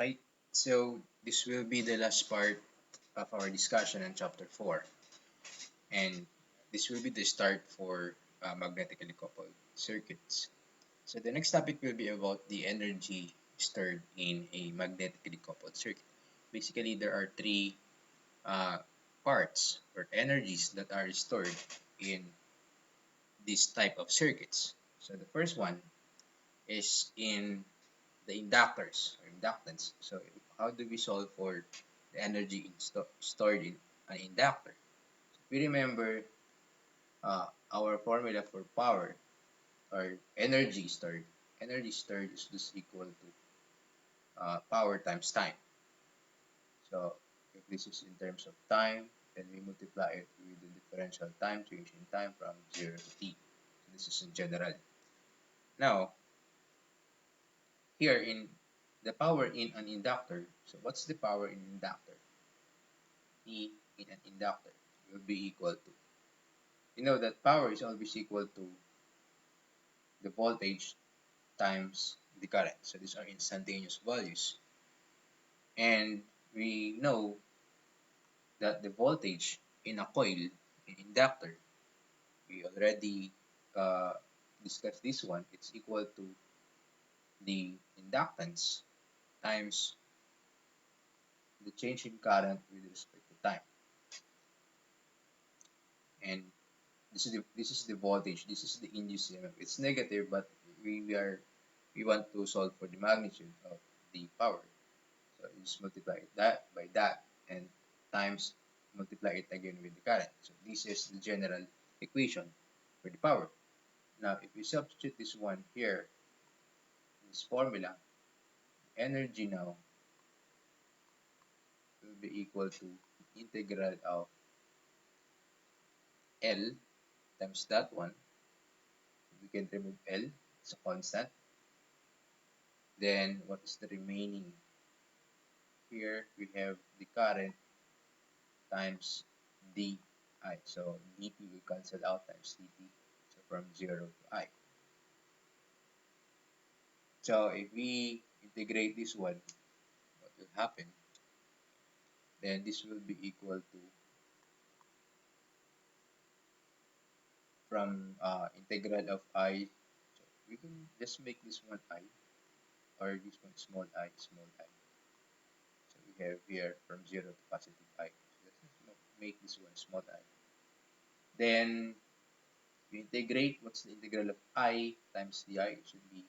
Okay, so this will be the last part of our discussion on chapter 4, and this will be the start for magnetically coupled circuits. So the next topic will be about the energy stored in a magnetically coupled circuit. Basically, there are three uh, parts or energies that are stored in this type of circuits. So the first one is in the inductors or inductance. So how do we solve for the energy stored in an inductor? We remember our formula for power or energy stored. Energy stored is just equal to power times time. So if this is in terms of time, then we multiply it with the differential time change in time from 0 to t. So this is in general. Now, here in the power in an inductor, so what's the power in inductor? E in an inductor will be equal to, you know that power is always equal to the voltage times the current. So these are instantaneous values. And we know that the voltage in a coil, in inductor, we already uh, discussed this one. It's equal to the inductance times the change in current with respect to time. And this is the voltage. This is the induced EMF. It's negative, but we want to solve for the magnitude of the power. So you just multiply that by that and times multiply it again with the current. So this is the general equation for the power. Now, if we substitute this one here, this formula, energy now will be equal to integral of L times that one. We can remove L, it's a constant. Then what is the remaining? Here we have the current times di. So dt will cancel out times dt. So from 0 to I. So if we integrate this one, what will happen? Then this will be equal to, from integral of I, so we can just make this one I, or this one small I, small I. So we have here from 0 to positive I. So let's make this one small I. Then we integrate, what's the integral of I times di? It should be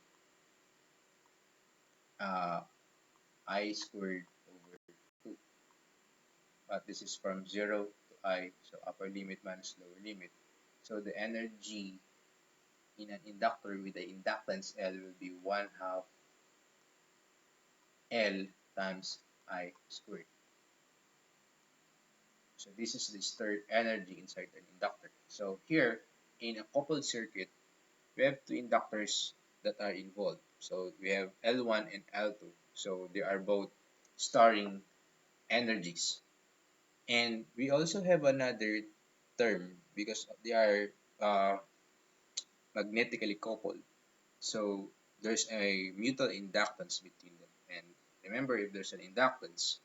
I squared over 2. But this is from 0 to I, so upper limit minus lower limit. So the energy in an inductor with the inductance L will be 1/2 L times I squared. So this is the stored energy inside an inductor. So here, in a coupled circuit, we have two inductors that are involved. So we have L1 and L2. So they are both storing energies. And we also have another term because they are uh, magnetically coupled. So there's a mutual inductance between them. And remember, if there's an inductance,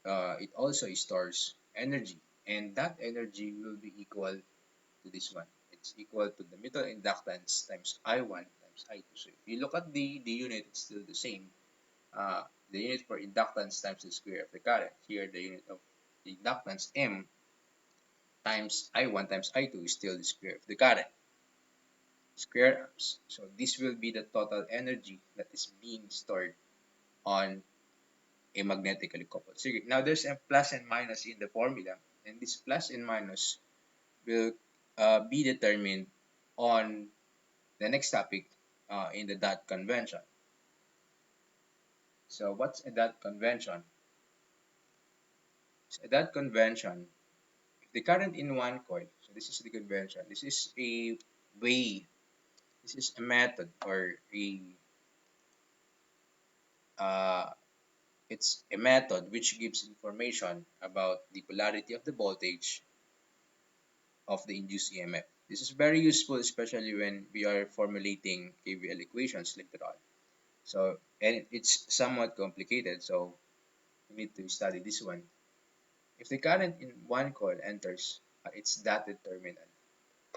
it also stores energy. And that energy will be equal to this one. It's equal to the mutual inductance times I1 times I2. So if you look at the unit, it's still the same. The unit for inductance times the square of the current. Here, the unit of the inductance M times I1 times I2 is still the square of the current. Square ups. So this will be the total energy that is being stored on a magnetically coupled circuit. Now there's a plus and minus in the formula, and this plus and minus will be determined on the next topic in the dot convention. So what's a dot convention? So a dot convention, if the current in one coil, so this is the convention, this is a way, this is a method or uh, it's a method which gives information about the polarity of the voltage of the induced EMF. This is very useful, especially when we are formulating KVL equations later on. So, and it's somewhat complicated, so you need to study this one. If the current in one coil enters its dotted terminal,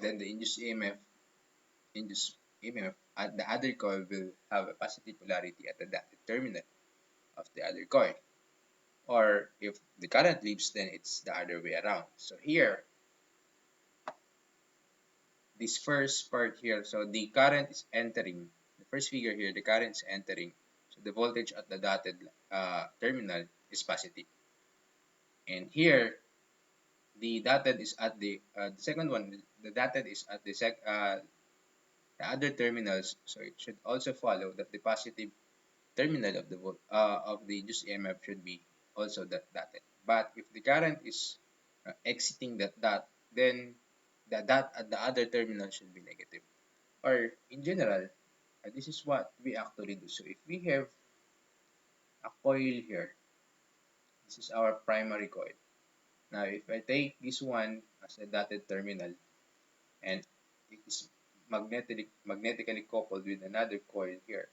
then the induced EMF at the other coil will have a positive polarity at the dotted terminal of the other coil. Or if the current leaves, then it's the other way around. So here, this first part here, so the current is entering, the first figure here, the current is entering. So the voltage at the dotted terminal is positive. And here, the dotted is at the second one, the dotted is at the other terminals. So it should also follow that the positive terminal of the induced EMF should be also that dotted. But if the current is exiting that dot, then the dot at the other terminal should be negative. Or in general, this is what we actually do. So if we have a coil here, this is our primary coil. Now if I take this one as a dotted terminal and it is magnetically coupled with another coil here,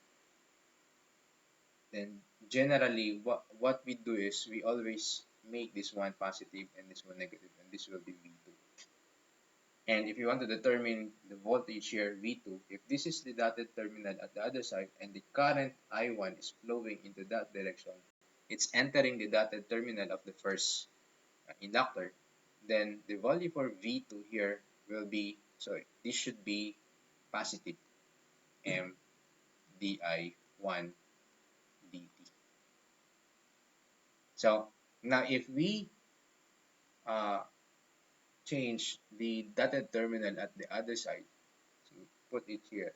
then generally what we do is we always make this one positive and this one negative, and this will be V2. And if you want to determine the voltage here, V2, if this is the dotted terminal at the other side and the current I1 is flowing into that direction, it's entering the dotted terminal of the first inductor, then the value for V2 here will be, so this should be positive, M di1 dt. So now if we uh, change the dotted terminal at the other side, so put it here,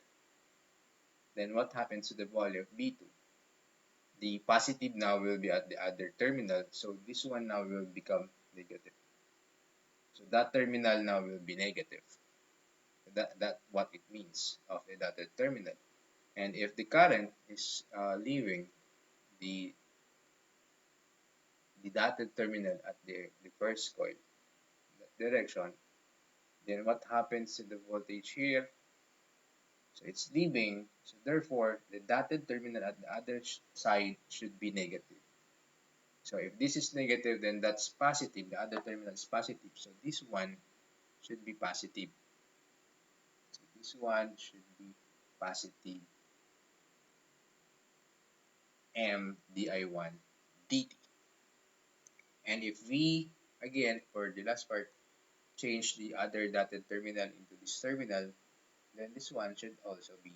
then what happens to the value of V2? The positive now will be at the other terminal, so this one now will become negative. So that terminal now will be negative. That what it means of a dotted terminal. And if the current is leaving the dotted terminal at the first coil, that direction, then what happens to the voltage here? So it's leaving, so therefore the dotted terminal at the other side should be negative. So if this is negative, then that's positive, the other terminal is positive, so this one should be positive. So this one should be positive M di1 dt. And if we, again, for the last part, change the other dotted terminal into this terminal, then this one should also be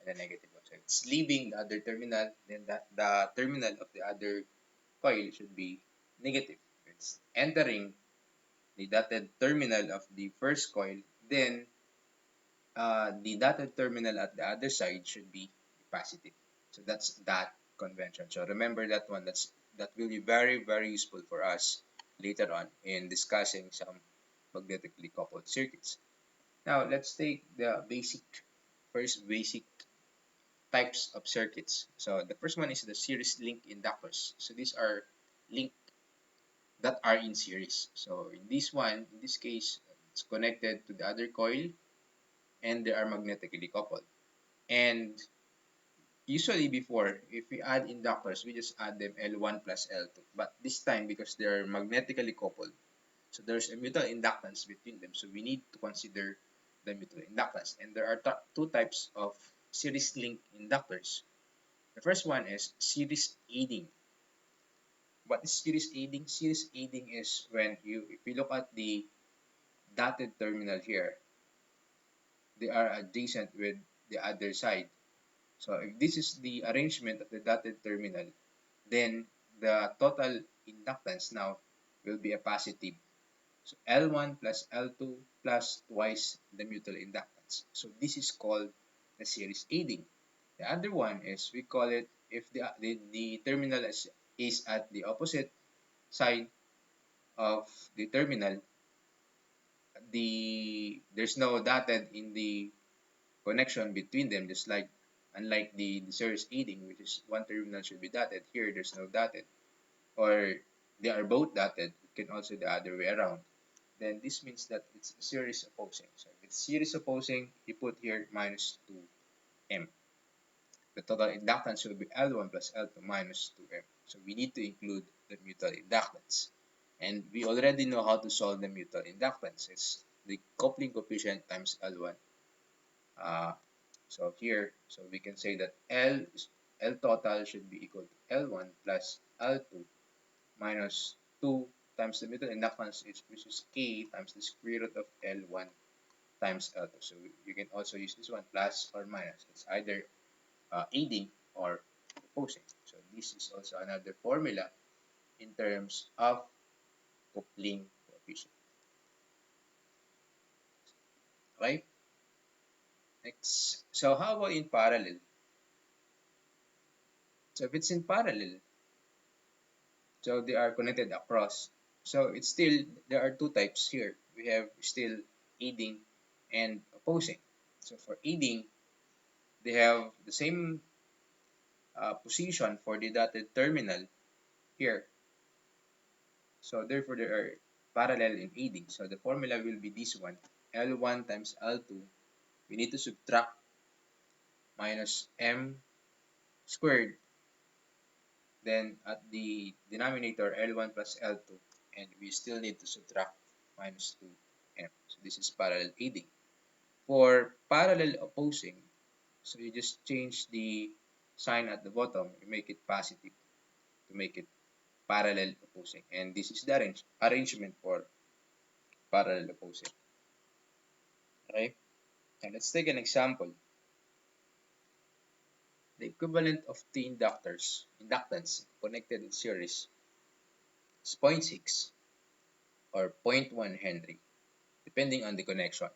at a negative one. So it's leaving the other terminal, then the terminal of the other coil should be negative. It's entering the dotted terminal of the first coil, then the dotted terminal at the other side should be positive. So that's that convention. So remember that one. That will be very, very useful for us later on in discussing some magnetically coupled circuits. Now let's take the first basic types of circuits. So the first one is the series link inductors. So these are link that are in series. So in this case, it's connected to the other coil and they are magnetically coupled. And usually before, if we add inductors, we just add them L1 plus L2. But this time, because they're magnetically coupled, so there's a mutual inductance between them. So we need to consider the mutual inductance. And there are two types of series link inductors. The first one is series aiding. What is series aiding? Series aiding is when if you look at the dotted terminal here, they are adjacent with the other side. So if this is the arrangement of the dotted terminal, then the total inductance now will be a positive. So L1 plus L2 plus twice the mutual inductance. So this is called the series aiding. The other one is, we call it, if the terminal is at the opposite side of the terminal, there's no dotted in the connection between them, just like unlike the series aiding, which is one terminal should be dotted. Here there's no dotted, or they are both dotted. It can also the other way around. Then this means that it's series opposing. So if it's series opposing, you put here minus 2m. the total inductance will be L1 plus L2 minus 2M. So we need to include the mutual inductance. And we already know how to solve the mutual inductance. It's the coupling coefficient times L1. Uh, so here, so we can say that L total should be equal to L1 plus L2 minus 2 times the mutual inductance, which is K times the square root of L1 times L2. So you can also use this one plus or minus. It's either aiding or opposing. So this is also another formula in terms of coupling coefficient. Okay? Next. So how about in parallel? So if it's in parallel, so they are connected across. So it's still, there are two types here. We have still aiding and opposing. So for aiding, they have the same position for the dotted terminal here. So therefore, they are parallel in aiding. So the formula will be this one. L1 times L2. We need to subtract minus M squared. Then at the denominator, L1 plus L2. And we still need to subtract minus 2M. So this is parallel aiding. For parallel opposing, so you just change the sign at the bottom. You make it positive to make it parallel opposing. And this is the arrangement for parallel opposing. Okay? And let's take an example. The equivalent of two inductance connected in series is zero point 0.6 or zero point 0.1 Henry, depending on the connection.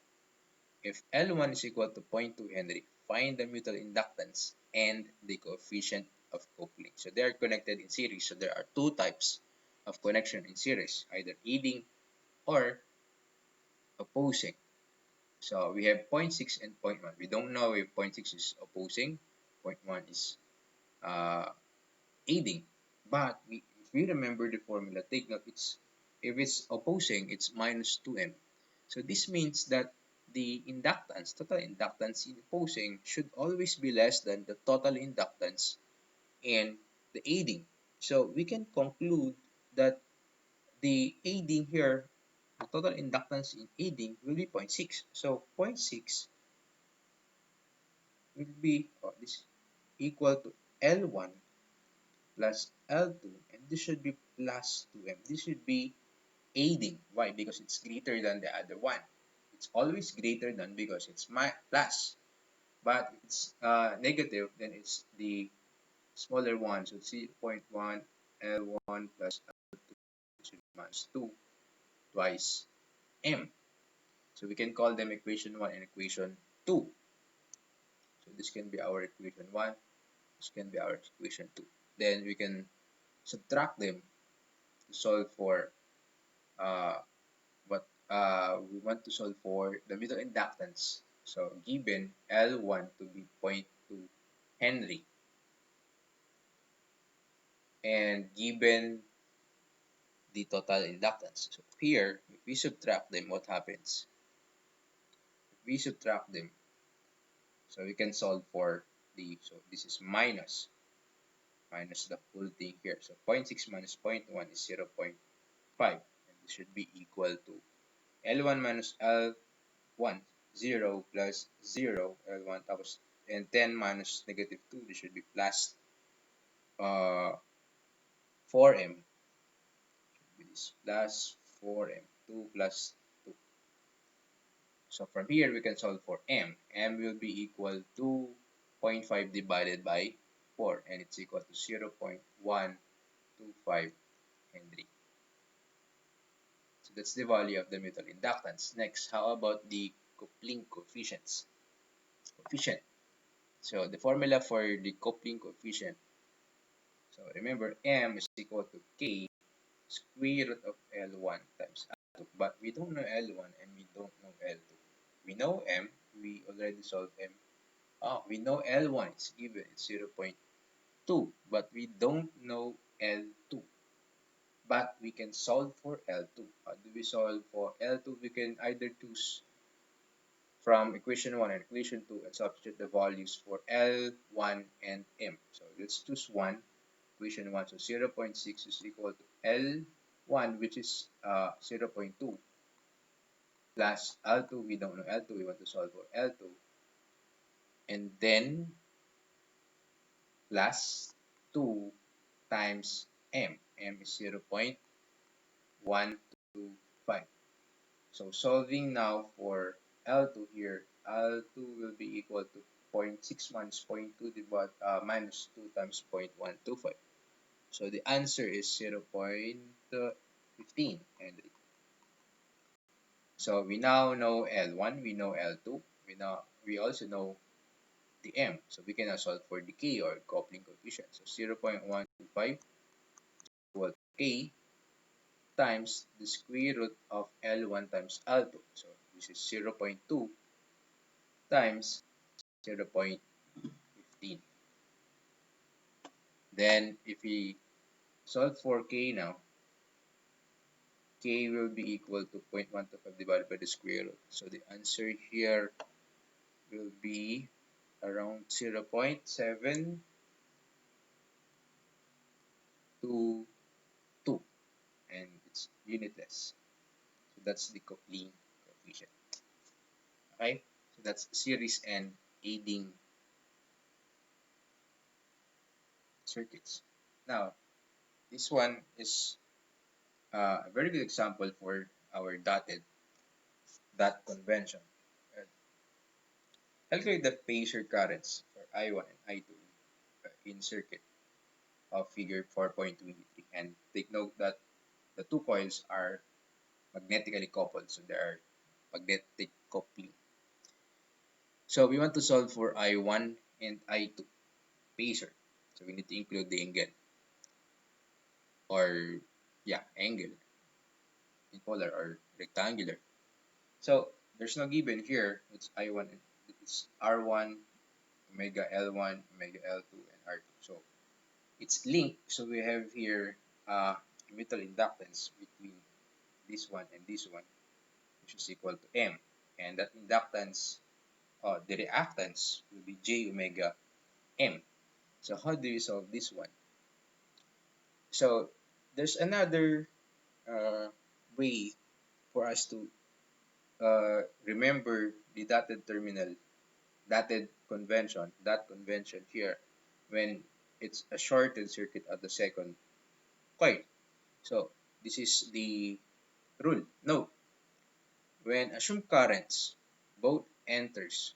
If L1 is equal to zero point 0.2 Henry, find the mutual inductance and the coefficient of coupling. So they are connected in series. So there are two types of connection in series, either aiding or opposing. So we have zero point 0.6 and zero point 0.1. We don't know if zero point 0.6 is opposing, zero point 0.1 is aiding. But if we remember the formula, take note, if it's opposing, it's minus 2M. So this means that the inductance, total inductance in opposing should always be less than the total inductance in the aiding. So we can conclude that the aiding here, the total inductance in aiding will be zero point 0.6. So 0.6 will be this equal to L1 plus L2, and this should be plus 2M. This should be aiding. Why? Because it's greater than the other one. It's always greater than because it's plus. But if it's negative, then it's the smaller one. So it's 0.1 L1 plus L2 should be minus 2 twice M. So we can call them equation 1 and equation 2. So this can be our equation 1. This can be our equation 2. Then we can subtract them to solve for what we want to solve for the middle inductance. So given L1 to be zero point 0.2 Henry and given the total inductance. So here, if we subtract them, what happens? If we subtract them, so we can solve for so this is minus the whole thing here. So 0.6 minus 0.1 is 0.5. And this should be equal to L1 minus L1, 0 plus 0, L1 tapos, and 10 minus negative 2, this should be plus 4M. This plus 4M, 2 plus 2. So from here, we can solve for M. M will be equal to 0.5 divided by 4, and it's equal to 0.125 Henry. So that's the value of the mutual inductance. Next, how about the coupling coefficient? So the formula for the coupling coefficient. So remember, M is equal to K square root of L1 times L2. But we don't know L1 and we don't know L2. We know M. We already solved M. We know L1 is given. It's 0.2. But we don't know L2. But we can solve for L2. How do we solve for L2? We can either choose from equation 1 and equation 2 and substitute the values for L1 and M. So let's choose 1, equation 1. So 0.6 is equal to L1, which is 0.2, plus L2. We don't know L2. We want to solve for L2. And then plus 2 times M. M is 0.125. So solving now for L2 here, L2 will be equal to 0.6 minus 0.2 divided, minus 2 times 0.125. So the answer is 0.15 Henry. So we now know L1, we know L2, we also know the M. So we can now solve for the K, or coupling coefficient. So 0.125 equal to K times the square root of L1 times L2. So this is 0.2 times 0.15. Then if we solve for K now, K will be equal to 0.125 divided by the square root. So the answer here will be around 0.722, and it's unitless. So that's the coupling coefficient. Okay, so that's series and aiding circuits. Now, this one is a very good example for our dot convention. Calculate the phasor currents for I1 and I2 in circuit of figure 4.23, and take note that the two coils are magnetically coupled, so they are magnetic coupling. So we want to solve for I1 and I2 phasor. So we need to include the angle, or angle in polar or rectangular. So there's no given here. It's I1, it's R1, omega L1, omega L2, and R2. So it's linked. So we have here emitter inductance between this one and this one, which is equal to M. And that inductance, the reactance, will be J omega M. So how do we solve this one? So there's another way for us to remember the dotted terminal, dot convention here, when it's a shorted circuit at the second coil. So this is the rule. Note, when assumed currents both enters,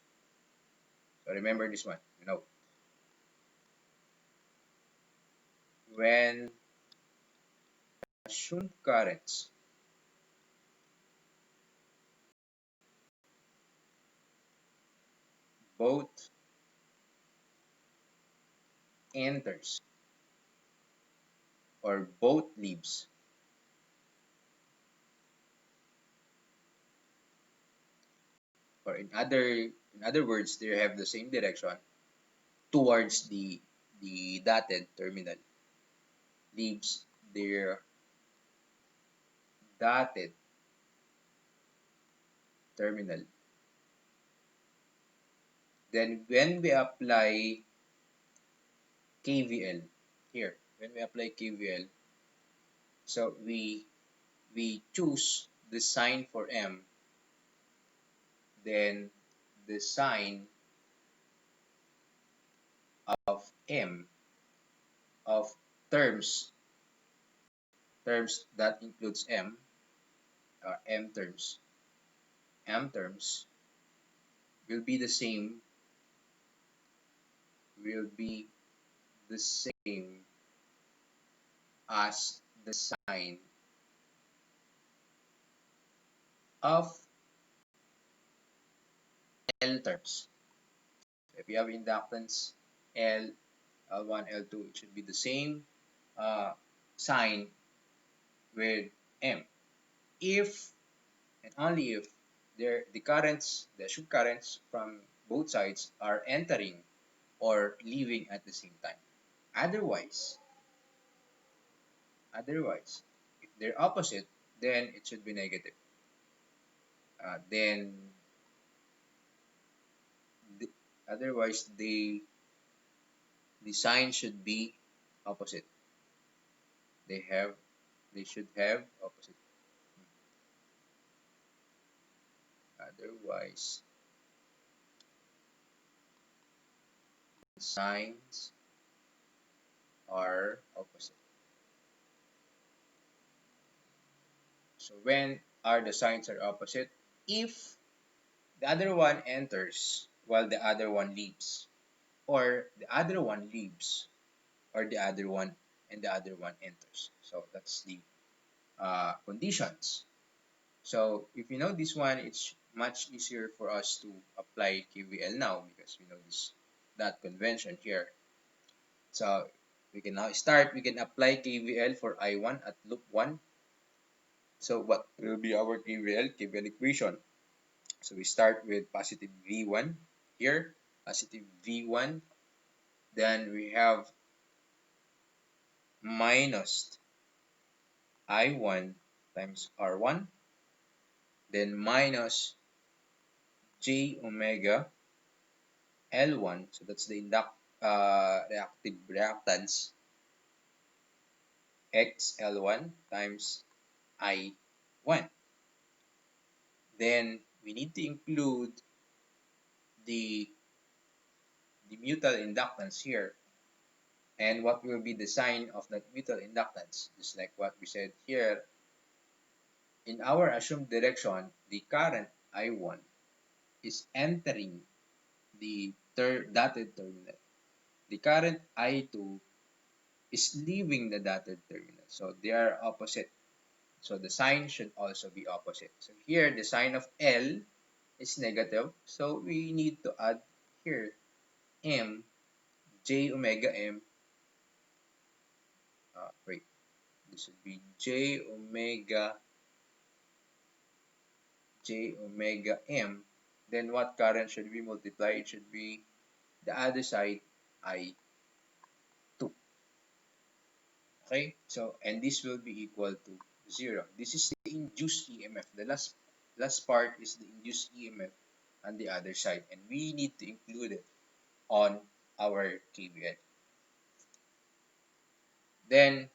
so remember this one. Note, when assumed currents both enters or both leaves, or in other words, they have the same direction towards the dotted terminal, leaves their dotted terminal. Then when we apply KVL here, when we apply KVL, so we choose the sign for M, then the sign of M of terms that includes M, M terms will be the same will be the same as the sign of L terms. If you have inductance L, L1, L2, it should be the same sign with M. If and only if the assumed currents from both sides are entering or leaving at the same time. Otherwise, if they're opposite, then it should be negative. Then Otherwise, the sign should be opposite. They have they should have opposite. Otherwise, the signs are opposite. So when are the signs are opposite? If the other one enters while the other one leaves, or the other one leaves, or the other one and the other one enters. So that's the conditions. So if you know this one, it's much easier for us to apply KVL now because we know this that convention here. So we can now start. We can apply KVL for I1 at loop 1. So what will be our KVL equation? So we start with positive V1 here, positive V1. Then we have minus I1 times R1, then minus J omega L1, so that's the reactive reactance, X L1 times I1. Then we need to include the, the mutual inductance here. And what will be the sign of that mutual inductance? Just like what we said here, in our assumed direction, the current I1 is entering the dotted terminal. The current I2 is leaving the dotted terminal. So they are opposite. So the sign should also be opposite. So here, the sign of L is negative. So we need to add here M, J omega M. Wait, this would be J omega M. Then what current should we multiply? It should be the other side, I2. Okay, so and this will be equal to 0. This is the induced EMF. The last part is the induced EMF on the other side, and we need to include it on our KVL. Then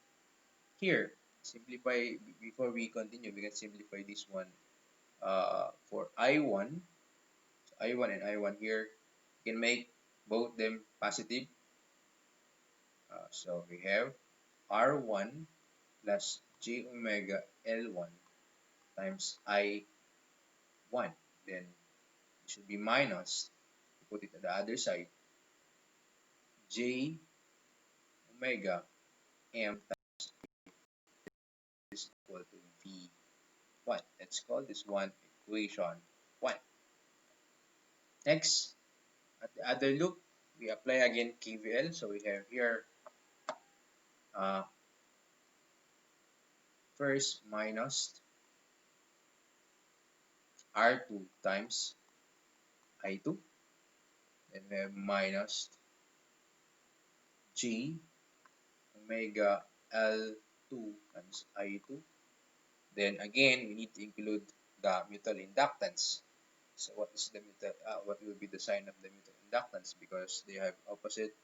here, simplify before we continue. We can simplify this one for I1. So I1 and I1 here, we can make both them positive. So we have R1 plus J omega L1 times I1. Then it should be minus, put it on the other side, J omega M is equal to V1. Let's call this one equation 1. Next, at the other loop, we apply again KVL. So we have here uh, first minus R2 times I2. Then we have minus G omega L2 times I2. Then again, we need to include the mutual inductance. So what is the what will be the sign of the mutual inductance? Because they have opposite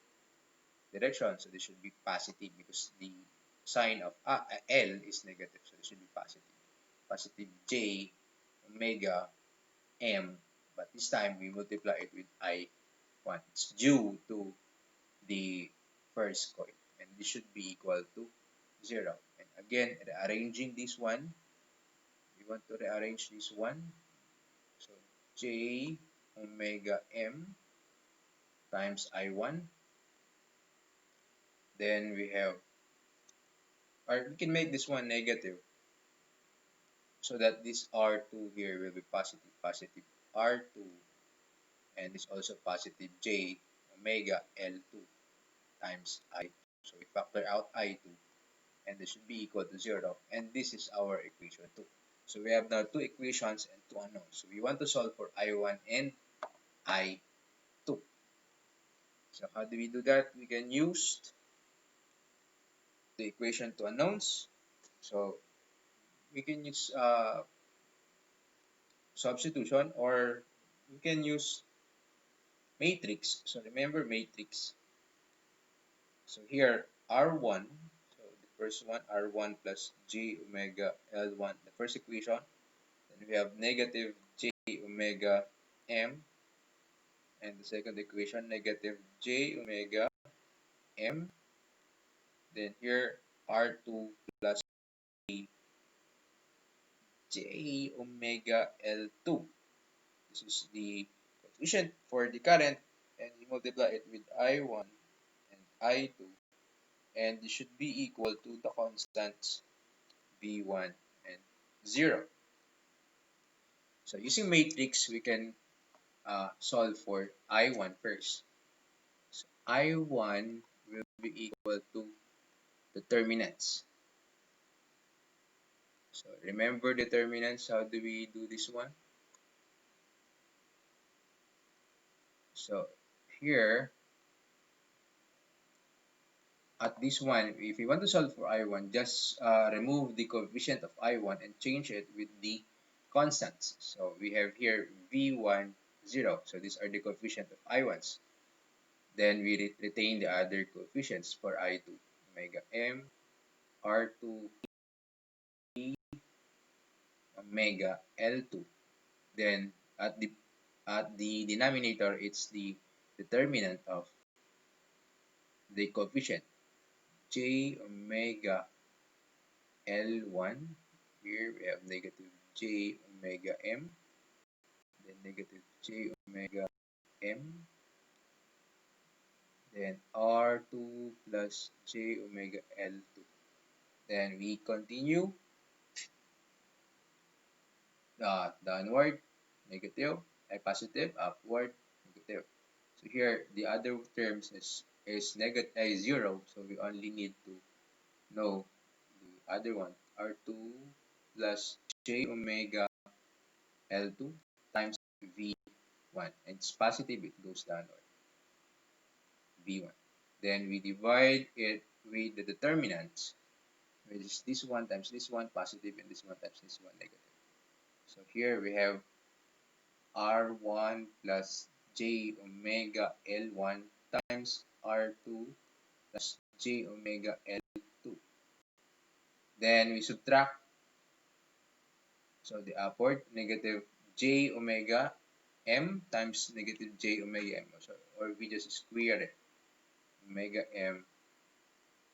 direction, so they should be positive because the sign of L is negative, so they should be positive. Positive J omega M, but this time we multiply it with I1. It's due to the first coil, and this should be equal to 0. And again, rearranging this one, we want to rearrange this one. So J omega M times I1. Then we have, or we can make this one negative so that this R2 here will be positive, positive R2, and this also positive J omega L2 times I2. So we factor out I2, and this should be equal to 0. And this is our equation 2. So we have now two equations and two unknowns. So we want to solve for I1 and I2. So how do we do that? We can use the equation to unknowns. So we can use substitution, or we can use matrix. So remember matrix. So here R1, so the first one R1 plus J omega L1, the first equation. Then we have negative J omega M, and the second equation negative J omega M. Then here R2 plus J omega L2. This is the coefficient for the current, and you multiply it with I1 and I2, and it should be equal to the constants V1 and 0. So using matrix, we can solve for I1 first. So I1 will be equal to determinants. So remember determinants, how do we do this one? So here, at this one, if you want to solve for I1, just remove the coefficient of I1 and change it with the constants. So we have here V1, 0. So these are the coefficient of I1s. Then we retain the other coefficients for I2, omega M, R2, E, omega L2. Then at the denominator, it's the determinant of the coefficient J omega L1. Here we have negative J omega M, then negative J omega M, then R2 plus J omega L2. Then we continue downward, negative, positive, upward, negative. So here the other terms is negative 0, so we only need to know the other one, R2 plus J omega L2 times V1, and it's positive, it goes downward, V1. Then we divide it with the determinants, which is this one times this one positive and this one times this one negative. So here we have R1 plus J omega L1 times R2 plus J omega L2. Then we subtract, so the upward, negative J omega M times negative J omega M. So, or we just square it, omega M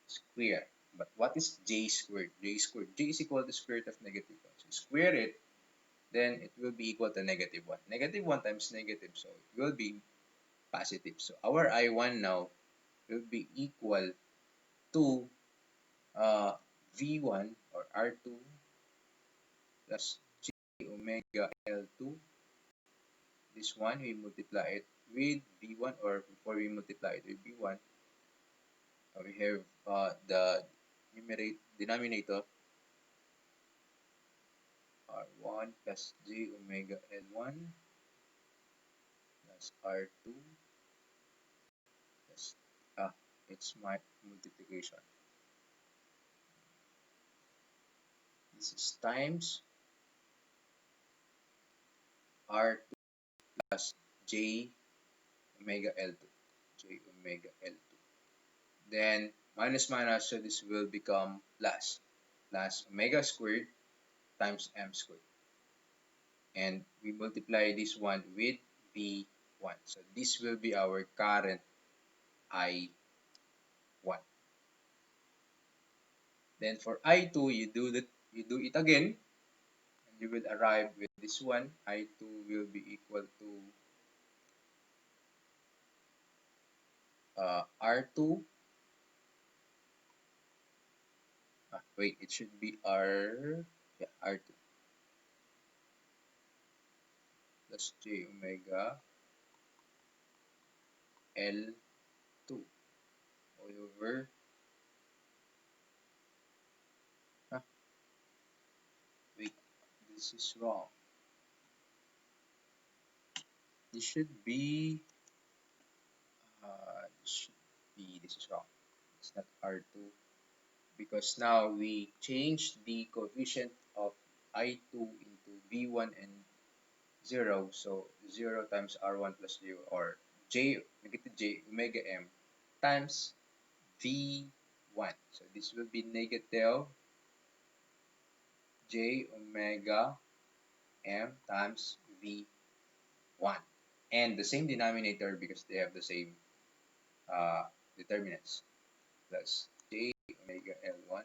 square. But what is J squared? J squared. J is equal to square root of negative 1. So square it, then it will be equal to negative 1. Negative 1 times negative, so it will be positive. So our I1 now will be equal to V1 or R2 plus J omega L2. This one, we multiply it with V1, or before we multiply it with V1, we have the denominator R1 plus J omega L1 plus R2 plus, it's my multiplication. This is times R2 plus J omega L2. J omega L2. Then minus minus, so this will become plus. Plus omega squared times M squared. And we multiply this one with V1. So this will be our current I1. Then for I2, you do it again, and you will arrive with this one. I2 will be equal to R2. Wait, it should be R2 plus J omega L2 all over. Wait, this is wrong. This should be this is wrong. It's not R2, because now we changed the coefficient of I2 into V1 and 0. So 0 times R1 plus 0, or j negative j omega m times V1. So this will be negative j omega m times V1. And the same denominator because they have the same determinants. Plus j omega L1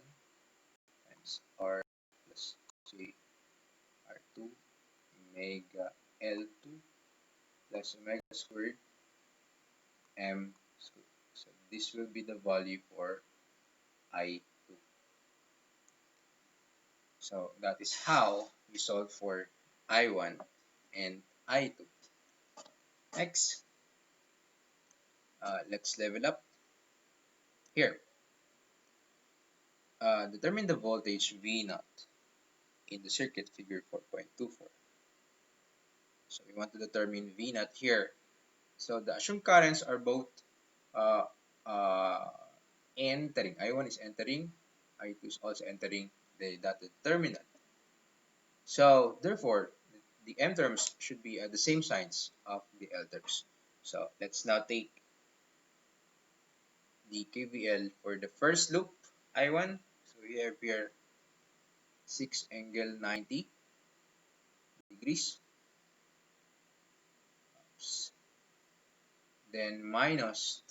times R plus j R2 omega L2 plus omega squared m squared. So this will be the value for I2. So that is how we solve for I1 and I2. Next, let's level up. Here, determine the voltage V0 in the circuit figure 4.24. So we want to determine V0 here. So the assumed currents are both uh, uh, entering. I1 is entering, I2 is also entering the dotted terminal. So therefore, the M terms should be the same signs of the L terms. So let's now take the KVL for the first loop, I1. So we have here 6 angle 90 degrees. Then minus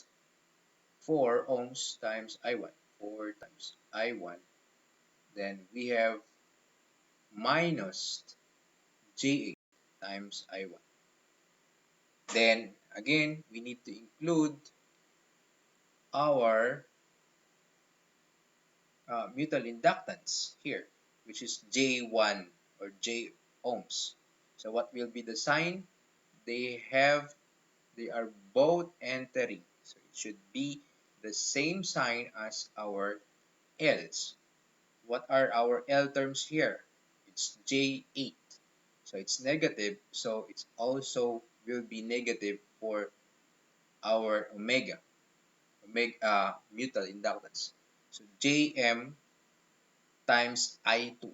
4 ohms times I1. 4 times I1. Then we have minus J8 times I1. Then again, we need to include our mutual inductance here, which is J1 or J ohms. So what will be the sign? They are both entering. So it should be the same sign as our L's. What are our L terms here? It's J8. So it's negative. So it's also will be negative for our omega mutual inductance. So Jm times I2.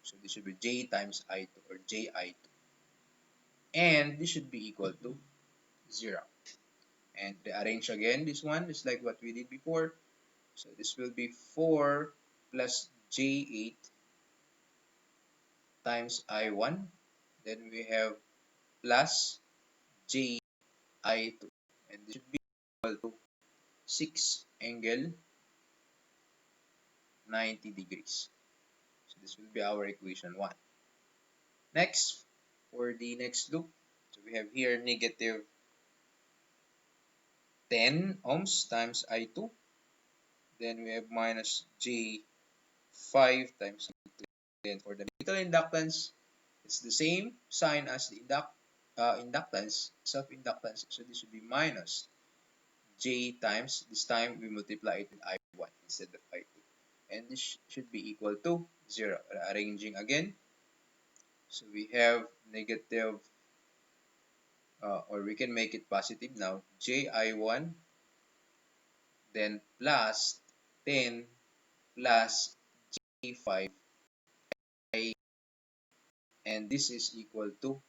So this should be J times I2 or Ji2. And this should be equal to 0. And rearrange again this one just like what we did before. So this will be 4 plus J8 times I1. Then we have plus Ji2. And this should be equal to 6 angle 90 degrees. So this will be our equation 1. Next, for the next loop, so we have here negative 10 ohms times I2. Then we have minus J5 times I2. Then for the mutual inductance, it's the same sign as the inductance, self-inductance. So this should be minus J times, this time we multiply it with I1 instead of I2. And this should be equal to 0. Arranging again. So we have negative, or we can make it positive now, Ji1, then plus 10 plus J5, and this is equal to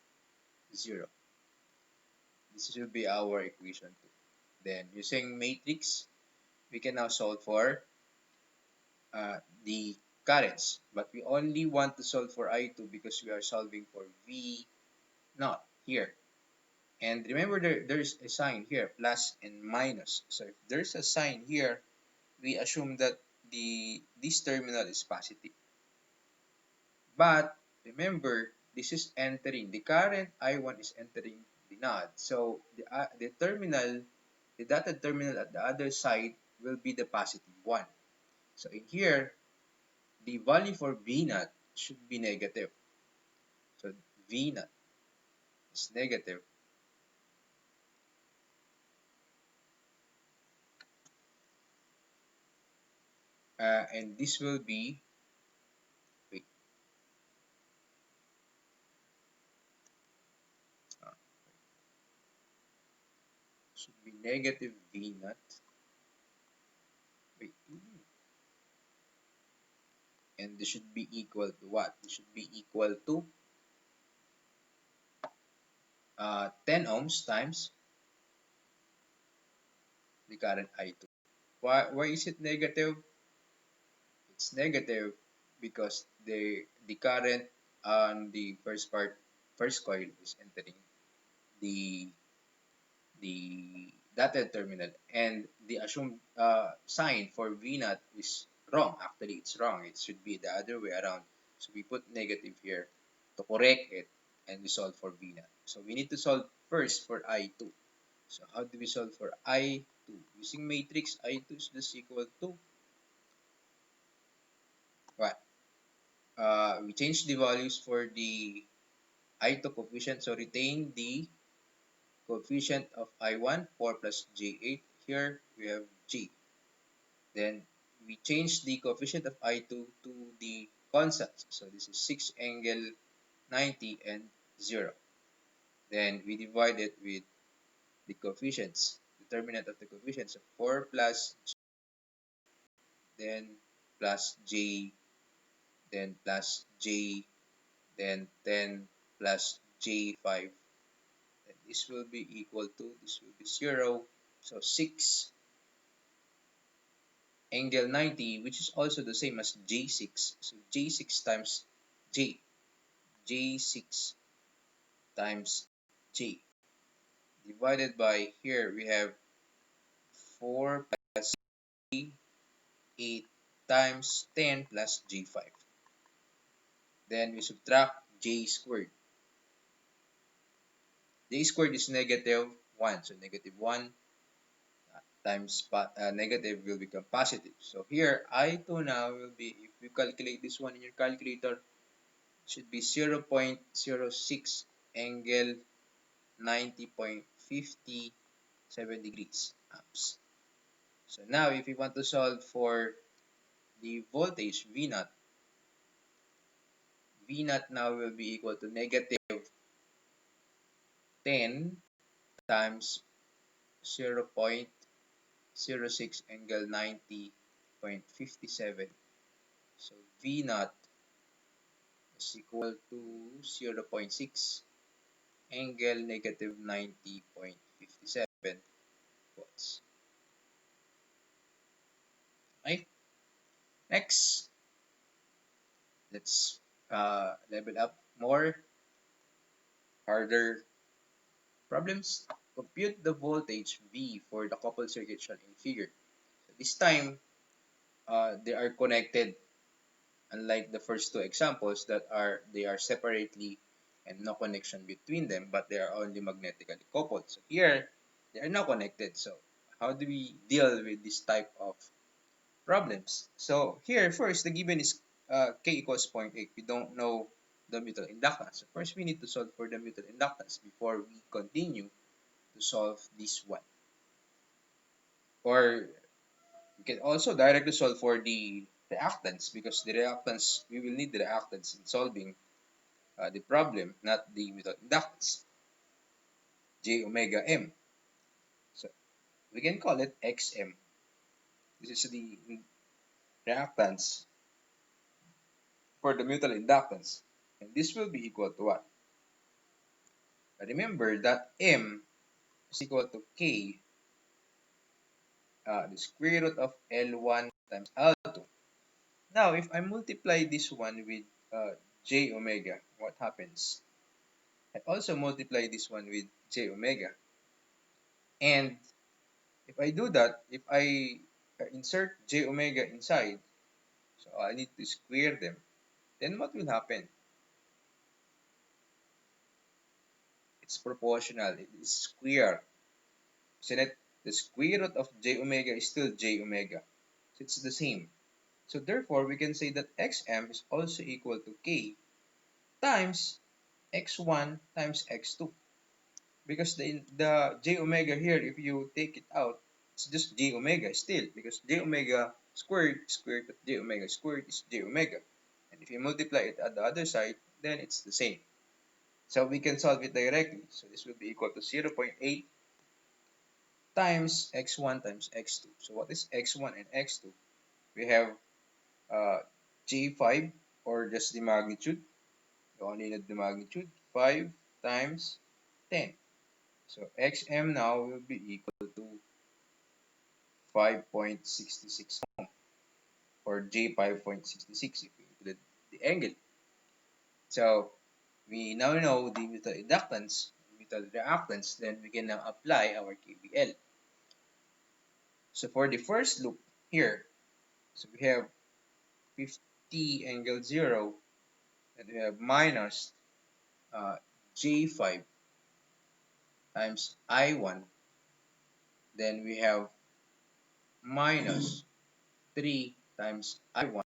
0. This will be our equation 2. Then using matrix, we can now solve for the currents. But we only want to solve for I2 because we are solving for V naught here. And remember there's a sign here, plus and minus. So if there's a sign here, we assume that this terminal is positive. But remember, this is entering. The current I1 is entering the node. So the terminal, the dotted terminal at the other side will be the positive one. So in here, the value for V naught should be negative. So V naught is negative. And this will be, wait, uh, should be negative V naught. Wait, and this should be equal to what? This should be equal to 10 ohms times the current I2. Why is it negative? It's negative because the current on the first coil is entering the dotted terminal, and the assumed sign for V naught is wrong. Actually, it's wrong. It should be the other way around. So we put negative here to correct it, and we solve for V naught. So we need to solve first for I2. So how do we solve for I2? Using matrix, I2 is just equal to what? We change the values for the I2 coefficient. So retain the coefficient of I1, 4 plus J8. Here we have G. Then we change the coefficient of I2 to the constant. So this is 6 angle 90 and 0. Then we divide it with the coefficients, determinant of the coefficients of 4 plus G, then plus J, then plus J, then 10 plus J5. And this will be equal to, this will be 0. So 6 angle 90, which is also the same as J6. So J6 times J. J6 times J. Divided by, here we have 4 plus J, 8 times 10 plus J5. Then we subtract J squared. J squared is negative 1. So negative 1 times negative will become positive. So here, I2 now will be, if you calculate this one in your calculator, it should be 0.06 angle 90.57 degrees amps. So now, if you want to solve for the voltage V naught, V naught now will be equal to negative 10 times 0.06 angle 90.57. So V naught is equal to 0.6 angle negative 90.57 volts. Okay, next, let's level up more harder problems. Compute the voltage V for the coupled circuit shown in figure. So this time, they are connected, unlike the first two examples that they are separately and no connection between them, but they are only magnetically coupled. So here, they are not connected. So how do we deal with this type of problems? So here, first, the given is K equals 0.8. We don't know the mutual inductance. So first, we need to solve for the mutual inductance before we continue to solve this one. Or we can also directly solve for the reactance, because the reactance, we will need the reactance in solving the problem, not the mutual inductance, J omega M. So we can call it XM. This is the reactance for the mutual inductance. And this will be equal to what? Remember that M is equal to K, the square root of L1 times L2. Now, if I multiply this one with J omega, what happens? I also multiply this one with J omega. And if I do that, if I insert J omega inside, so I need to square them, then what will happen? It's proportional. It is square. So that the square root of J omega is still J omega. So it's the same. So therefore, we can say that Xm is also equal to K times X1 times X2. Because the J omega here, if you take it out, it's just J omega still, because J omega squared of J omega squared is J omega. And if you multiply it at the other side, then it's the same. So we can solve it directly. So this will be equal to 0.8 times x1 times x2. So what is x1 and x2? We have J5, or just the magnitude. You only need the magnitude. 5 times 10. So xm now will be equal to 5.66 ohm or J 5.66 if we include the angle. So we now know the mutual inductance, mutual reactance, then we can now apply our KVL. So for the first loop here, so we have 50 angle 0, and we have minus J5 times I1. Then we have minus 3 times I1.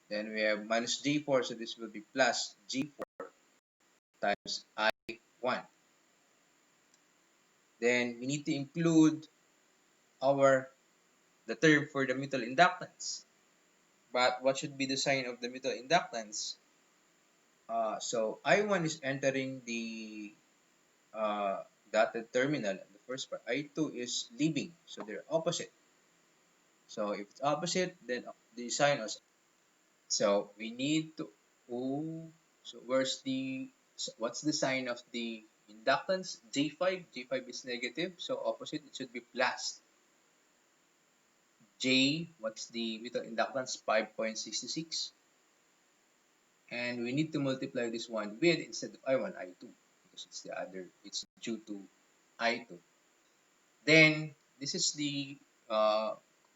Then we have minus J4, so this will be plus J4 times I1. Then we need to include our the term for the mutual inductance. But what should be the sign of the mutual inductance? So I1 is entering the dotted terminal at the first part. I2 is leaving, so they're opposite. So if it's opposite, then the sign is. So we need to. Oh, so what's the sign of the inductance? J5. J5 is negative, so opposite it should be plus. J, what's the mutual inductance? 5.66. And we need to multiply this one with, instead of I1, I2, because it's due to I2. Then this is the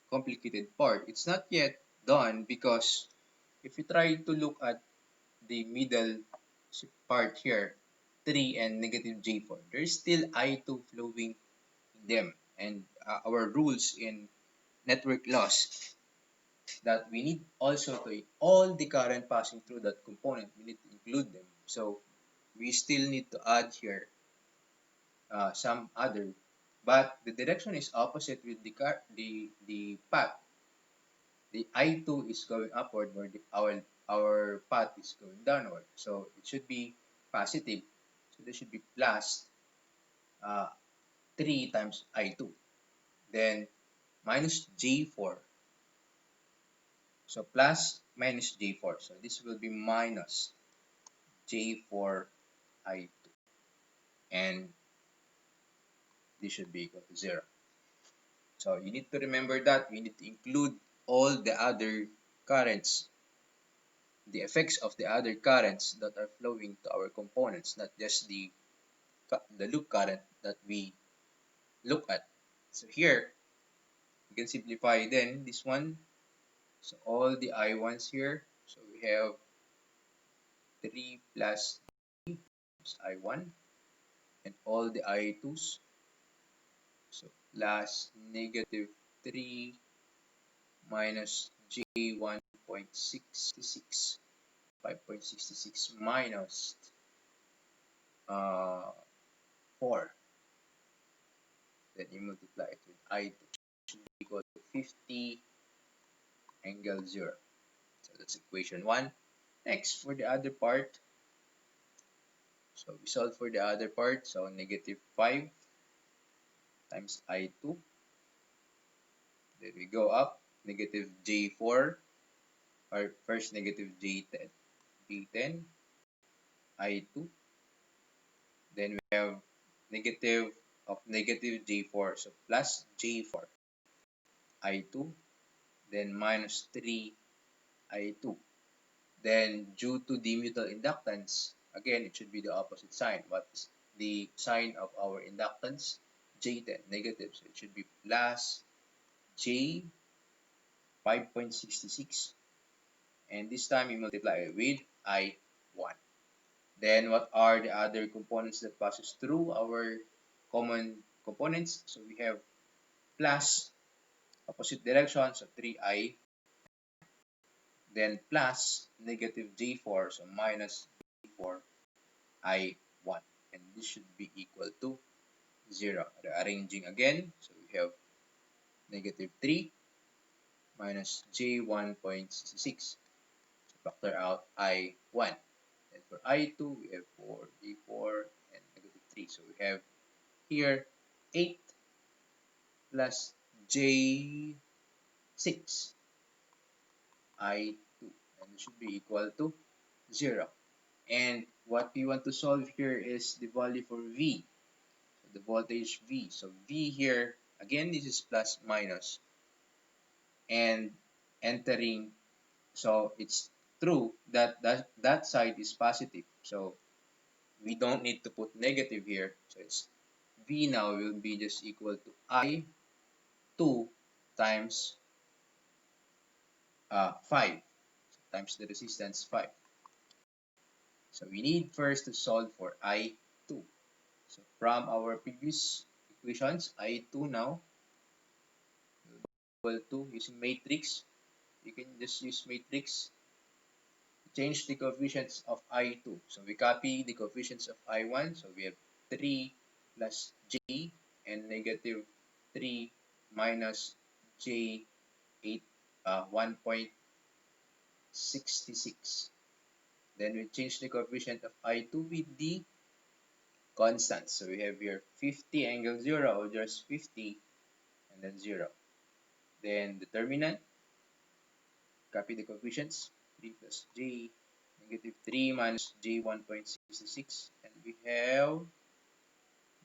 complicated part. It's not yet done because if you try to look at the middle part here, 3 and negative J4, there's still I2 flowing in them. And our rules in network loss that we need also to all the current passing through that component, we need to include them. So we still need to add here some other, but the direction is opposite with the path. The I2 is going upward, where our path is going downward. So it should be positive. So there should be plus uh, 3 times I2. Then minus J4. So plus minus J4. So this will be minus J4 I2. And this should be equal to 0. So you need to remember that we need to include all the other currents, the effects of the other currents that are flowing to our components, not just the loop current that we look at. So here, we can simplify then this one. So all the I1s here, so we have 3 plus I1, and all the I2s, so plus negative 3 minus J1.66, 5.66 minus 4. Then you multiply it with I2, should be equal to 50 angle 0. So that's equation 1. Next, for the other part, so we solve for the other part. So negative 5 times I2. Then we go up, negative J4, or first negative J10, J10, I2. Then we have negative of negative J4, so plus J4, I2. Then minus 3, I2. Then due to the mutual inductance, again, it should be the opposite sign. What is the sign of our inductance? J10, negative. So it should be plus J 5.66. And this time you multiply it with I1. Then what are the other components that passes through our common components? So we have plus opposite direction, so 3I, then plus negative J4, so minus J4 I1, and this should be equal to 0. Rearranging again, so we have negative 3 minus J1.66. So factor out I1. And for I2, we have 4, J4, and negative 3. So we have here 8 plus J6 I2, and it should be equal to 0. And what we want to solve here is the value for V, so the voltage V. So V here Again, this is plus minus and entering. So it's true that that side is positive. So we don't need to put negative here. So it's V now will be just equal to I2 times 5 times the resistance 5. So we need first to solve for I2. So from our previous equations, I2 now will be equal to, using matrix, you can just use matrix to change the coefficients of I2. So we copy the coefficients of I1. So we have 3 plus J and negative 3 minus J8, 1.66. Then we change the coefficient of I2 with the constants. So we have here 50 angle 0, or just 50, and then 0. Then determinant, copy the coefficients, 3 plus J, negative 3 minus J 1.66, and we have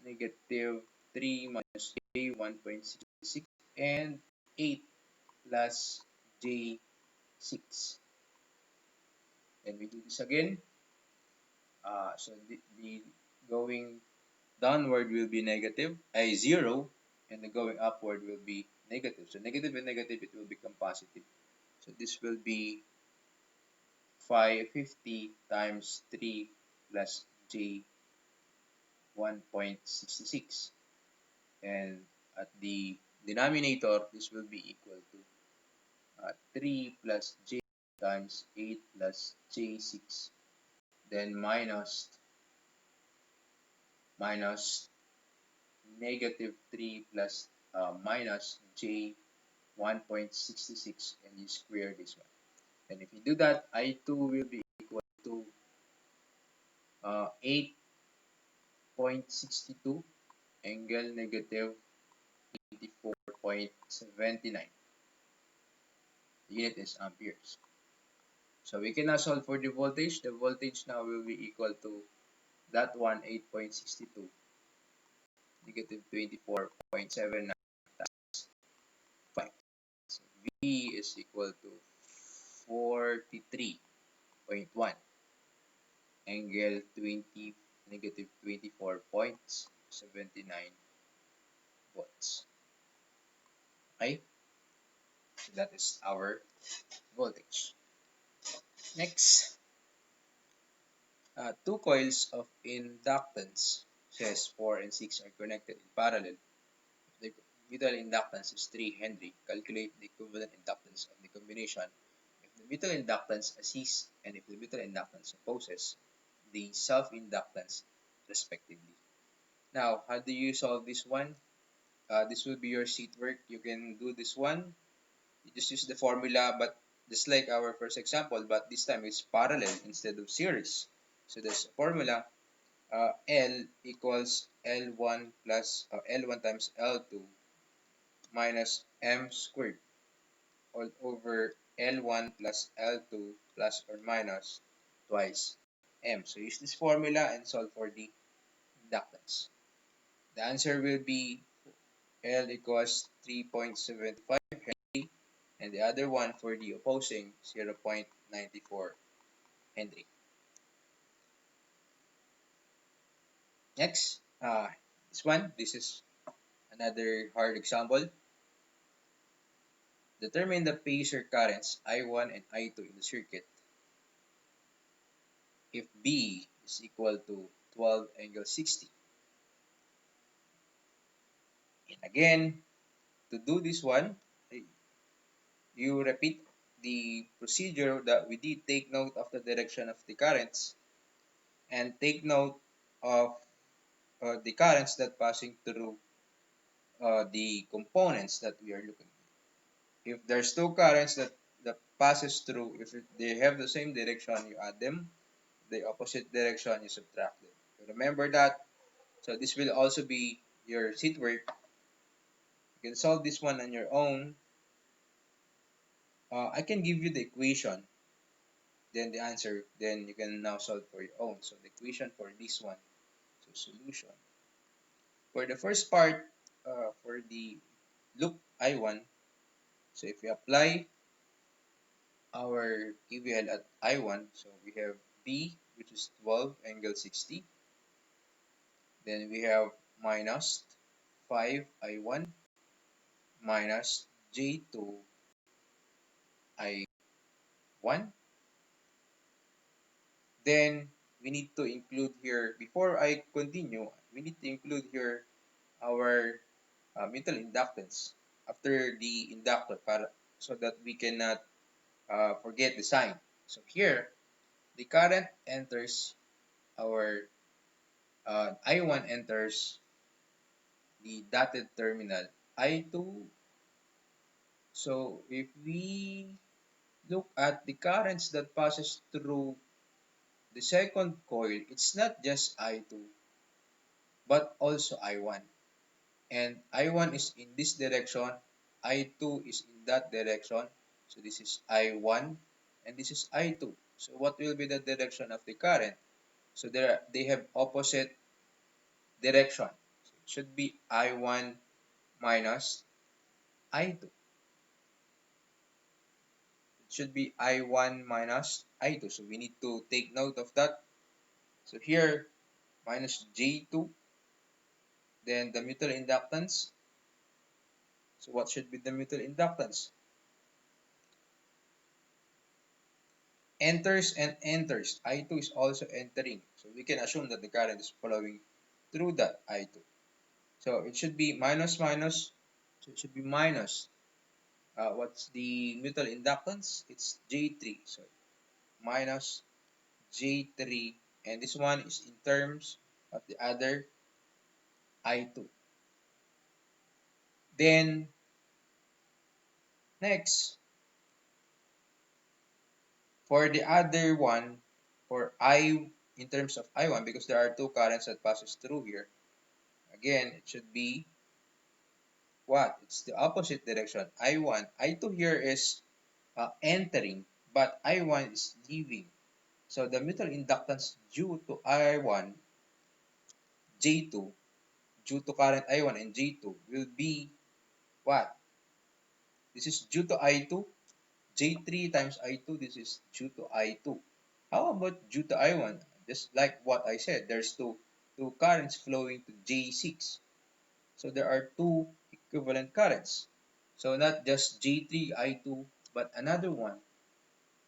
negative 3 minus J 1.66, and 8 plus J 6. Then we do this again. So the going downward will be negative, 0, and the going upward will be negative. So negative and negative, it will become positive. So this will be 550 times 3 plus J 1.66. And at the denominator, this will be equal to 3 plus J times 8 plus J6. Then minus negative 3 plus minus J 1.66, and you square this one. And if you do that, I2 will be equal to 8.62 angle negative 84.79. The unit is amperes. So we can now solve for the voltage. The voltage now will be equal to that one, 8.62 negative 24.79 times 5. So V is equal to 43.1 angle 20 negative 24.79 volts. Okay, so that is our voltage. Next, two coils of inductance, says 4 and 6, are connected in parallel. The mutual inductance is 3 Henry. Calculate the equivalent inductance of the combination if the mutual inductance assists and if the mutual inductance opposes the self-inductance respectively. Now, how do you solve this one? This will be your sheet work. You can do this one. You just use the formula, but just like our first example, but this time it's parallel instead of series. So there's a formula, L equals L1 plus L1 times L2 minus M squared all over L1 plus L2 plus or minus twice M. So use this formula and solve for the inductance. The answer will be L equals 3.75 Henry, and the other one for the opposing 0.94 Henry. Next, this is another hard example. Determine the phasor currents I1 and I2 in the circuit if B is equal to 12 angle 60. And again, to do this one, you repeat the procedure that we did. Take note of the direction of the currents and take note of the currents that passing through the components that we are looking at. If there's two currents that passes through, if they have the same direction, you add them. The opposite direction, you subtract them. So remember that. So this will also be your sheet work. You can solve this one on your own. I can give you the equation, then the answer, then you can now solve for your own. So the equation for this one, so solution. For the first part, for the loop I1, so if we apply our KVL at I1, so we have B, which is 12 angle 60. Then we have minus 5 I1 minus J2 I1. Then we need to include here, before I continue, we need to include here our mutual inductance after the inductor so that we cannot forget the sign. So here, the current enters our I1 enters the dotted terminal I2. So if we look at the currents that passes through the second coil, it's not just I2 but also I1. And I1 is in this direction, I2 is in that direction. So this is I1 and this is I2. So what will be the direction of the current? So they have opposite direction. So it should be I1 minus I2. It should be I1 minus I2. So we need to take note of that. So here, minus J2, then the mutual inductance. So what should be the mutual inductance? Enters and enters. I2 is also entering. So we can assume that the current is flowing through that I2. So it should be minus minus. So it should be minus. What's the mutual inductance? It's J3. So minus J3. And this one is in terms of the other I2. Then next, for the other one, for I in terms of I1, because there are two currents that passes through here, again, it should be what? It's the opposite direction. I1. I2 here is entering, but I1 is leaving. So the mutual inductance due to I1, J2, due to current I1 and J2 will be what? This is due to I2. J3 times I2, this is due to I2. How about due to I1? Just like what I said, there's two currents flowing to J6. So there are two equivalent currents. So not just J3 I2, but another one,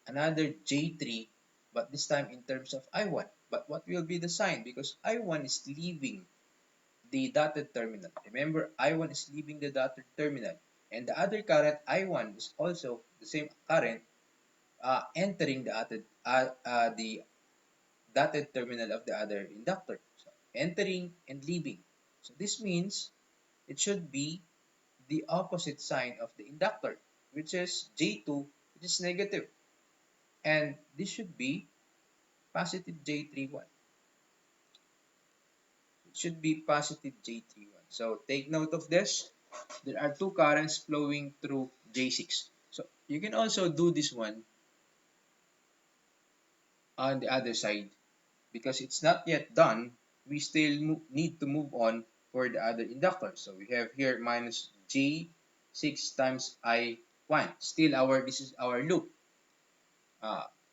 another J3, but this time in terms of I1. But what will be the sign? Because I1 is leaving the dotted terminal. Remember, I1 is leaving the dotted terminal. And the other current, I1, is also the same current entering the dotted terminal of the other inductor. So entering and leaving. So this means it should be the opposite sign of the inductor, which is J2, which is negative. And this should be positive J31. It should be positive J31. So take note of this. There are two currents flowing through J6. So you can also do this one on the other side. Because it's not yet done, we still need to move on for the other inductor. So we have here minus J6 times I1. Still this is our loop,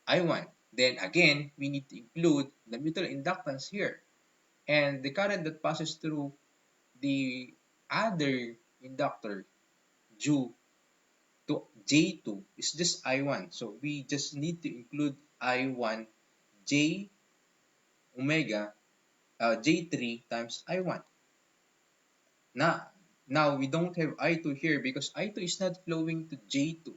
I1. Then again, we need to include the mutual inductance here. And the current that passes through the other inductor due to J2 is just I1. So we just need to include I1 J omega J3 times I1. Now, now we don't have I2 here because I2 is not flowing to J2.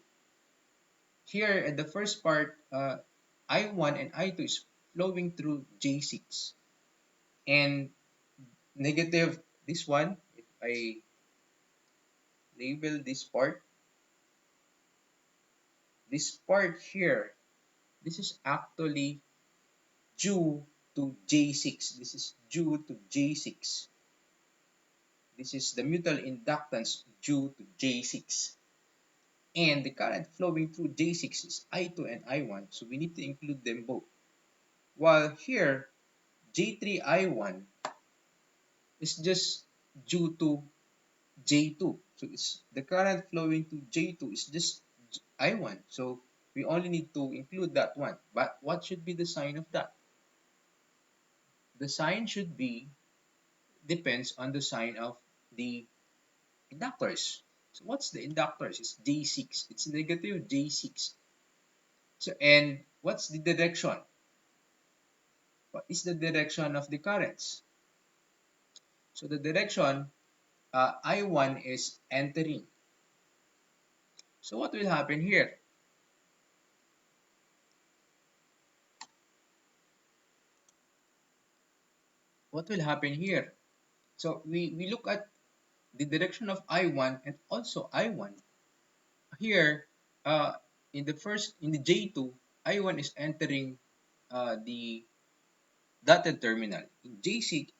Here at the first part, I1 and I2 is flowing through J6. And negative, this one, if I label this part here, this is actually due to J6. This is due to J6. This is the mutual inductance due to J6. And the current flowing through J6 is I2 and I1, so we need to include them both. While here, J3 I1 is just due to J2. So it's the current flowing to J2 is just I1. So we only need to include that one. But what should be the sign of that? The sign should be depends on the sign of the inductors. So what's the inductors? It's J6. It's negative J6. So and what's the direction? What is the direction of the currents? So the direction I1 is entering. So what will happen here? What will happen here? So we look at the direction of I1 and also I1. Here, in the J2, I1 is entering the dotted terminal. In J6,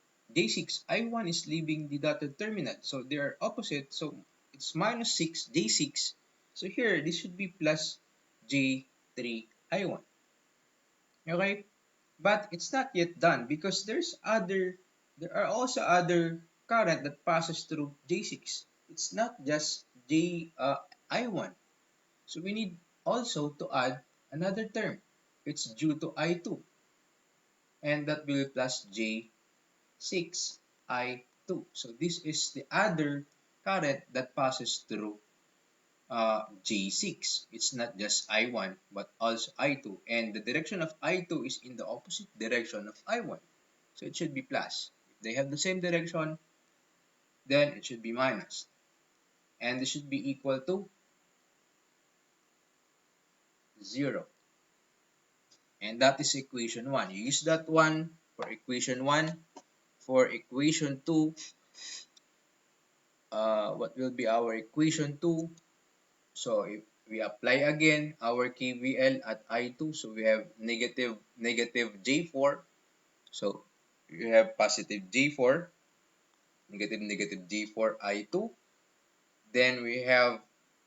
I1 is leaving the dotted terminal. So they are opposite. So it's minus 6, J6. So here, this should be plus J3, I1. Okay? But it's not yet done because there are also other current that passes through J6. It's not just I1. So we need also to add another term. It's due to I2. And that will be plus J6 I2. So this is the other current that passes through J6. It's not just I1 but also I2. And the direction of I2 is in the opposite direction of I1. So it should be plus. If they have the same direction, then it should be minus. And this should be equal to 0. And that is equation 1. You use that one for equation 1. For equation 2, what will be our equation 2? So if we apply again our KVL at I2, so we have negative J4. So we have positive J4, negative J4 I2. Then we have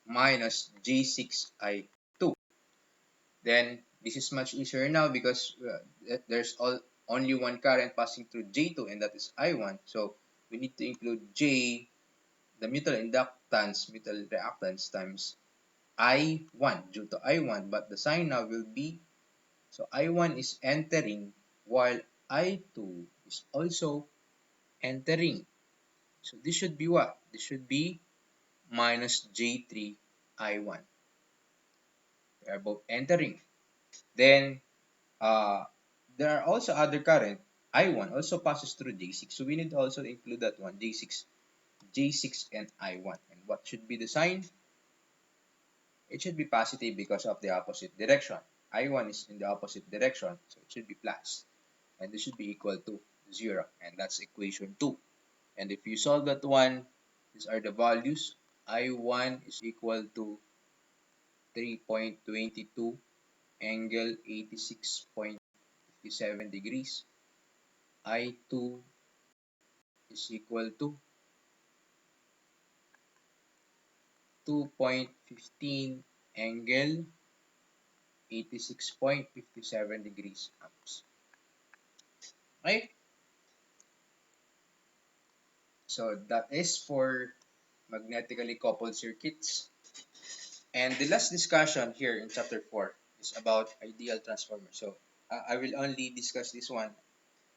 minus J6 I2. Then this is much easier now because there's only one current passing through J2 and that is I1. So we need to include J, the mutual inductance, mutual reactance times I1 due to I1, but the sign now will be, so I1 is entering while I2 is also entering. So this should be what? This should be minus J3 I1. They are both entering. Then there are also other current. I1 also passes through J6. So we need to also include that one, J6 and I1. And what should be the sign? It should be positive because of the opposite direction. I1 is in the opposite direction, so it should be plus. And this should be equal to 0. And that's equation 2. And if you solve that one, these are the values. I1 is equal to 3.22 angle 86.57 degrees. I2 is equal to 2.15 angle 86.57 degrees amps. Okay? So that is for magnetically coupled circuits. And the last discussion here in chapter 4 is about ideal transformer. So I will only discuss this one.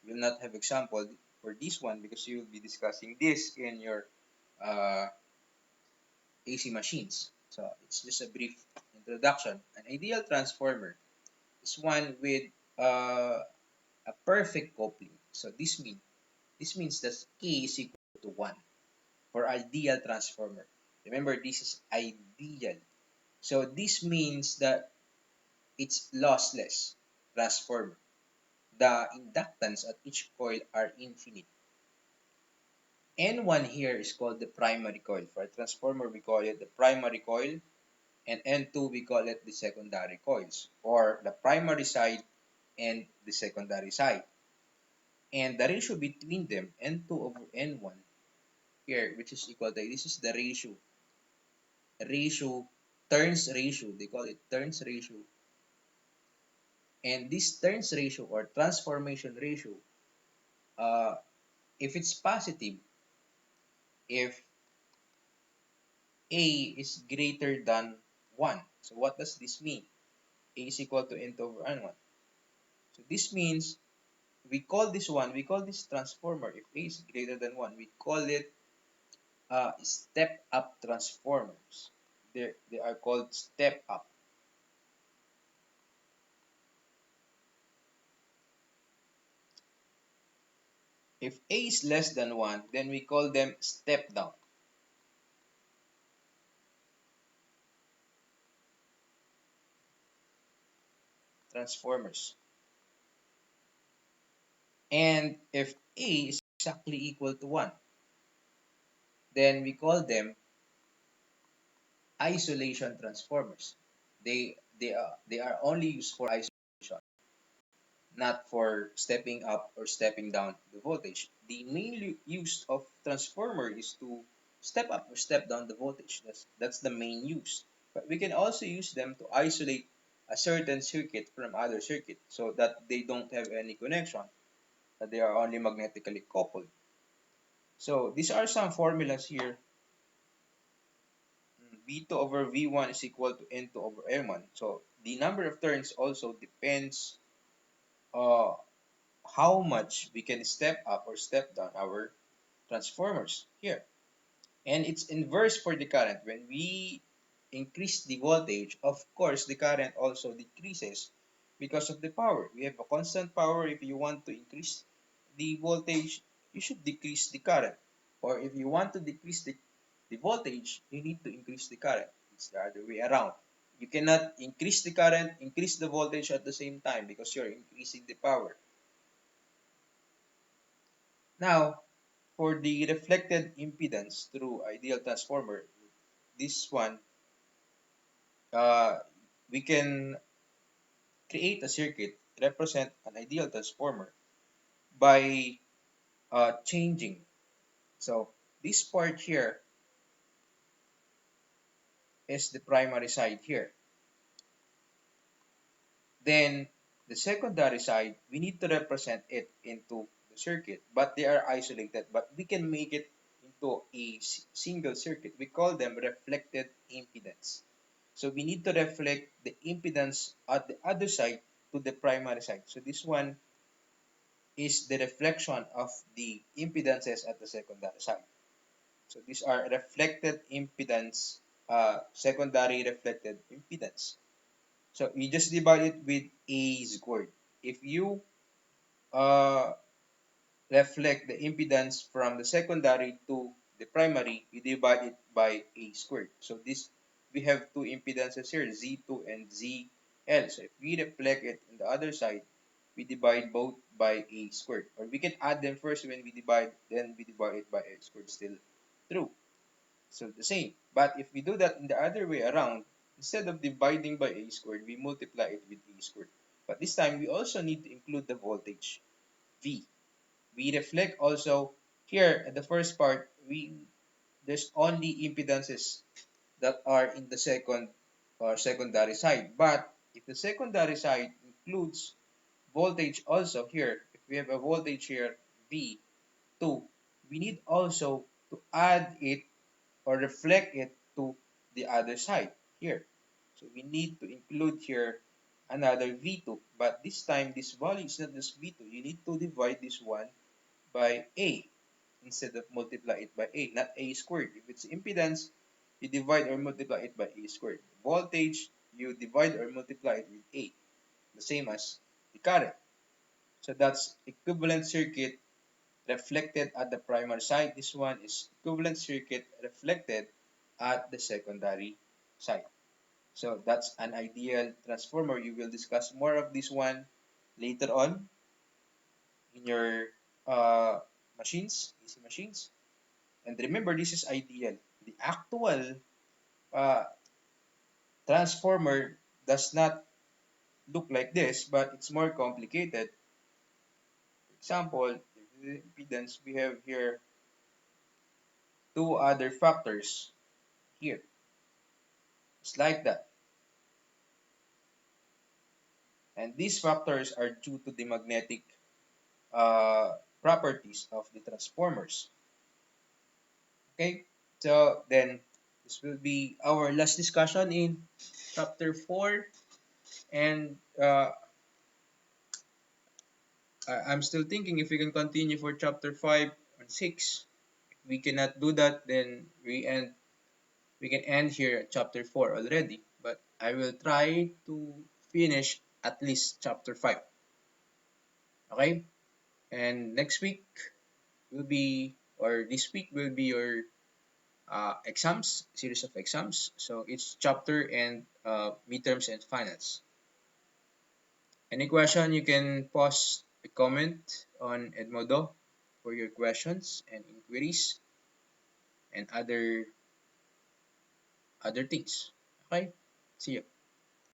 We will not have example for this one because you will be discussing this in your uh, AC machines. So it's just a brief introduction. An ideal transformer is one with a perfect coupling. So this means that K is equal to 1 for ideal transformer. Remember, this is ideal. So this means that it's lossless transformer. The inductance at each coil are infinite. N1 here is called the primary coil. For a transformer, we call it the primary coil, and N2 we call it the secondary coils, or the primary side and the secondary side. And the ratio between them, N2 over N1, here, which is equal to, this is the turns ratio, they call it turns ratio. And this turns ratio or transformation ratio, uh, if it's positive, if A is greater than 1. So what does this mean? A is equal to n over n1. So this means we call this transformer, if A is greater than 1, we call it step up transformers. They are called step up. If A is less than 1, then we call them step down transformers. And if A is exactly equal to 1, then we call them isolation transformers. They are only used for isolation, not for stepping up or stepping down the voltage. The main use of transformer is to step up or step down the voltage. That's the main use. But we can also use them to isolate a certain circuit from other circuit so that they don't have any connection, that they are only magnetically coupled. So these are some formulas here. V2 over V1 is equal to N2 over M1. So the number of turns also depends uh, how much we can step up or step down our transformers here. And it's inverse for the current. When we increase the voltage, of course, the current also decreases because of the power. We have a constant power. If you want to increase the voltage, you should decrease the current. Or if you want to decrease the voltage, you need to increase the current. It's the other way around. You cannot increase the current, increase the voltage at the same time because you're increasing the power. Now, for the reflected impedance through ideal transformer, this one, uh, we can create a circuit, represent an ideal transformer by changing. So this part here is the primary side here. Then the secondary side, we need to represent it into the circuit, but they are isolated. But we can make it into a single circuit. We call them reflected impedance. So we need to reflect the impedance at the other side to the primary side. So this one is the reflection of the impedances at the secondary side. So these are reflected impedance, secondary reflected impedance. So you just divide it with A squared. If you uh, reflect the impedance from the secondary to the primary, you divide it by A squared. So this, we have two impedances here, Z2 and ZL. So if we reflect it on the other side, we divide both by A squared. Or we can add them first when we divide, then we divide it by A squared, still true. So the same. But if we do that in the other way around, instead of dividing by A squared, we multiply it with A squared. But this time, we also need to include the voltage, V. We reflect also here at the first part, there's only impedances that are in the second or secondary side. But if the secondary side includes voltage also here, if we have a voltage here, V2, we need also to add it or reflect it to the other side here. So we need to include here another V2, but this time this value is not just V2. You need to divide this one by A instead of multiply it by A, not A squared. If it's impedance, you divide or multiply it by A squared. Voltage, you divide or multiply it with A, the same as the current. So that's equivalent circuit reflected at the primary side. This one is equivalent circuit reflected at the secondary side. So that's an ideal transformer. You will discuss more of this one later on in your uh, machines, AC machines. And remember, this is ideal. The actual uh, transformer does not look like this, but it's more complicated. For example, the impedance, we have here two other factors here. It's like that. And these factors are due to the magnetic properties of the transformers. Okay, so then This will be our last discussion in chapter 4. And I'm still thinking if we can continue for chapter 5 and 6. If we cannot do that, then we can end here at chapter 4 already. But I will try to finish at least chapter 5. Okay? And next week will be, or this week will be your exams, series of exams. So each chapter and midterms and finals. Any question, you can post a comment on Edmodo for your questions and inquiries and other things. Okay? See you.